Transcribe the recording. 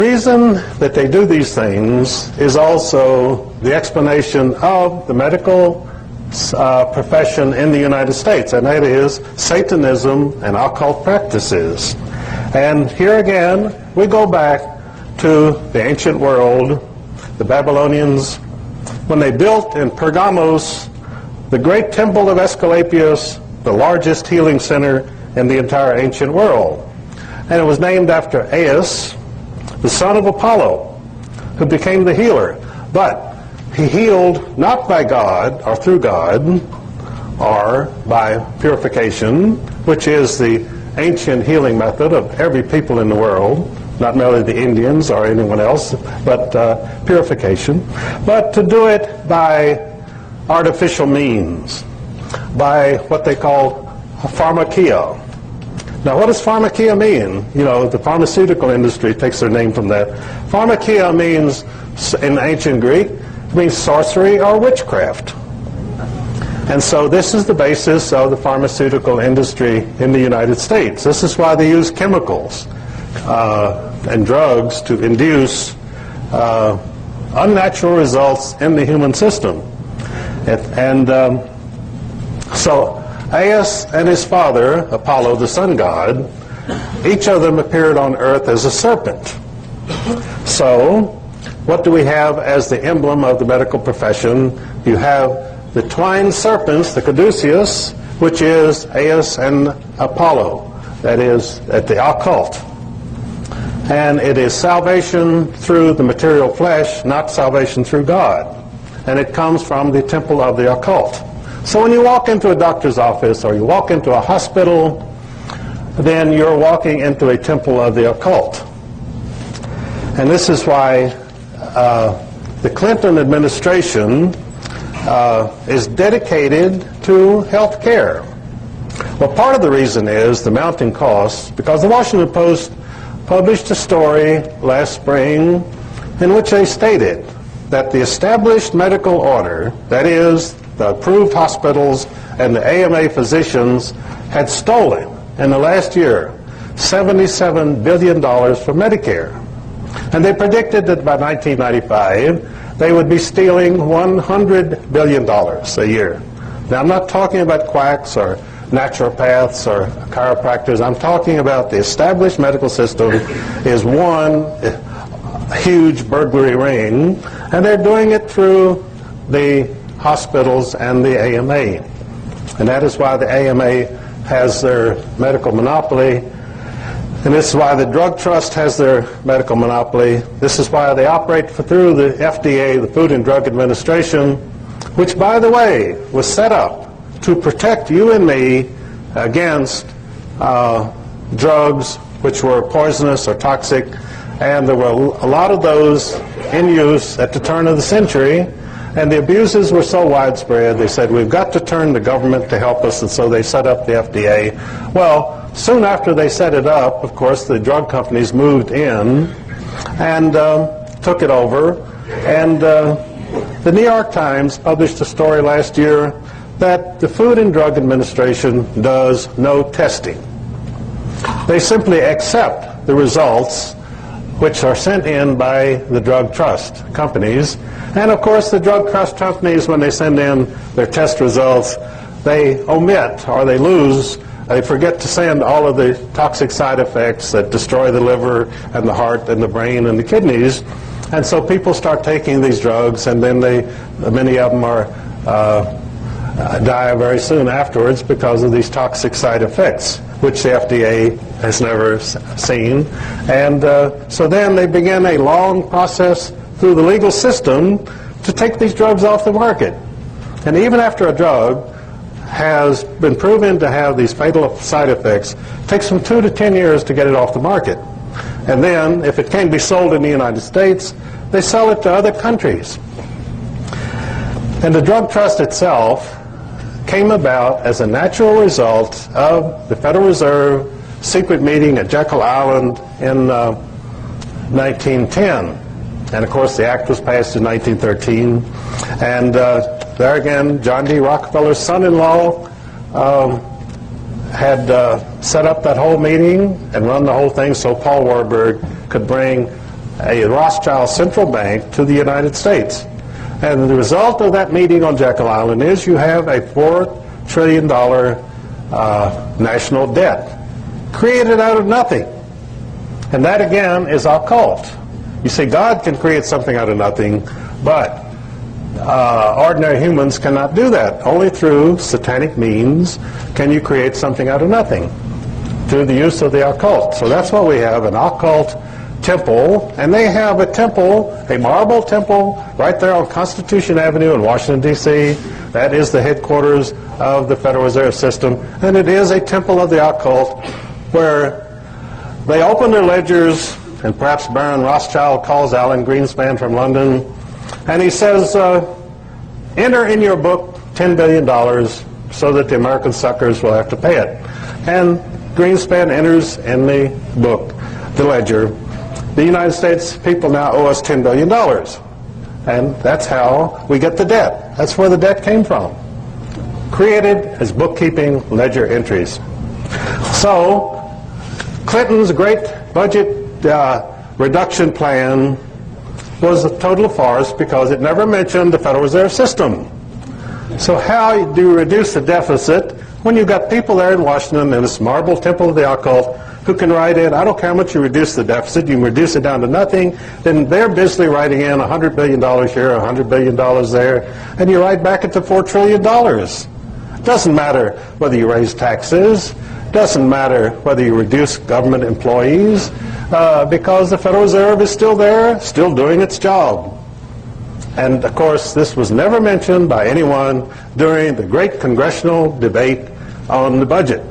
The reason that they do these things is also the explanation of the medical profession in the United States, and that is Satanism and occult practices. And here again, we go back to the ancient world, the Babylonians, when they built in Pergamos the great temple of Asclepius, the largest healing center in the entire ancient world. And it was named after Aias, the son of Apollo, who became the healer. But he healed not by God or through God or by purification, which is the ancient healing method of every people in the world, not merely the Indians or anyone else, but purification, but to do it by artificial means, by what they call pharmakia. Now, what does pharmakia mean? You know, the pharmaceutical industry takes their name from that. Pharmakia means, in ancient Greek, means sorcery or witchcraft. And so this is the basis of the pharmaceutical industry in the United States. This is why they use chemicals and drugs to induce unnatural results in the human system. So Aias and his father, Apollo, the sun god, each of them appeared on earth as a serpent. So what do we have as the emblem of the medical profession? You have the twined serpents, the caduceus, which is Aias and Apollo, that is, at the occult. And it is salvation through the material flesh, not salvation through God. And it comes from the temple of the occult. So when you walk into a doctor's office or you walk into a hospital, then you're walking into a temple of the occult. And this is why the Clinton administration is dedicated to health care. Well, part of the reason is the mounting costs, because the Washington Post published a story last spring in which they stated that the established medical order, that is, the approved hospitals and the AMA physicians, had stolen in the last year $77 billion from Medicare. And they predicted that by 1995 they would be stealing $100 billion a year. Now, I'm not talking about quacks or naturopaths or chiropractors. I'm talking about the established medical system is one huge burglary ring, and they're doing it through the hospitals and the AMA. And that is why the AMA has their medical monopoly, and this is why the drug trust has their medical monopoly. This is why they operate through the FDA, the Food and Drug Administration, which, by the way, was set up to protect you and me against drugs which were poisonous or toxic, and there were a lot of those in use at the turn of the century. And the abuses were so widespread, they said, we've got to turn to government to help us, and so they set up the FDA. Well, soon after they set it up, of course, the drug companies moved in and took it over. And the New York Times published a story last year that the Food and Drug Administration does no testing. They simply accept the results which are sent in by the drug trust companies. And of course, the drug trust companies, when they send in their test results, they omit or they lose, they forget to send all of the toxic side effects that destroy the liver and the heart and the brain and the kidneys. And so people start taking these drugs, and then many of them die very soon afterwards because of these toxic side effects, which the FDA has never seen. And so then they begin a long process through the legal system to take these drugs off the market. And even after a drug has been proven to have these fatal side effects, it takes them 2 to 10 years to get it off the market. And then, if it can be sold in the United States, they sell it to other countries. And the drug trust itself came about as a natural result of the Federal Reserve secret meeting at Jekyll Island in 1910. And of course, the act was passed in 1913. And there again, John D. Rockefeller's son-in-law had set up that whole meeting and run the whole thing so Paul Warburg could bring a Rothschild central bank to the United States. And the result of that meeting on Jekyll Island is you have a $4 trillion national debt created out of nothing. And that again is occult. You see, God can create something out of nothing, but ordinary humans cannot do that. Only through satanic means can you create something out of nothing, through the use of the occult. So that's why we have an occult temple, and they have a temple, a marble temple, right there on Constitution Avenue in Washington, D.C. That is the headquarters of the Federal Reserve System, and it is a temple of the occult where they open their ledgers, and perhaps Baron Rothschild calls Alan Greenspan from London, and he says, enter in your book $10 billion so that the American suckers will have to pay it. And Greenspan enters in the book, the ledger, the United States people now owe us $10 billion. And that's how we get the debt. That's where the debt came from. Created as bookkeeping ledger entries. So, Clinton's great budget reduction plan was a total farce because it never mentioned the Federal Reserve System. So how do you reduce the deficit when you've got people there in Washington in this marble temple of the occult who can write in, I don't care how much you reduce the deficit, you can reduce it down to nothing, then they're busily writing in $100 billion here, $100 billion there, and you write back at the $4 trillion. It doesn't matter whether you raise taxes, doesn't matter whether you reduce government employees, because the Federal Reserve is still there, still doing its job. And of course, this was never mentioned by anyone during the great congressional debate on the budget.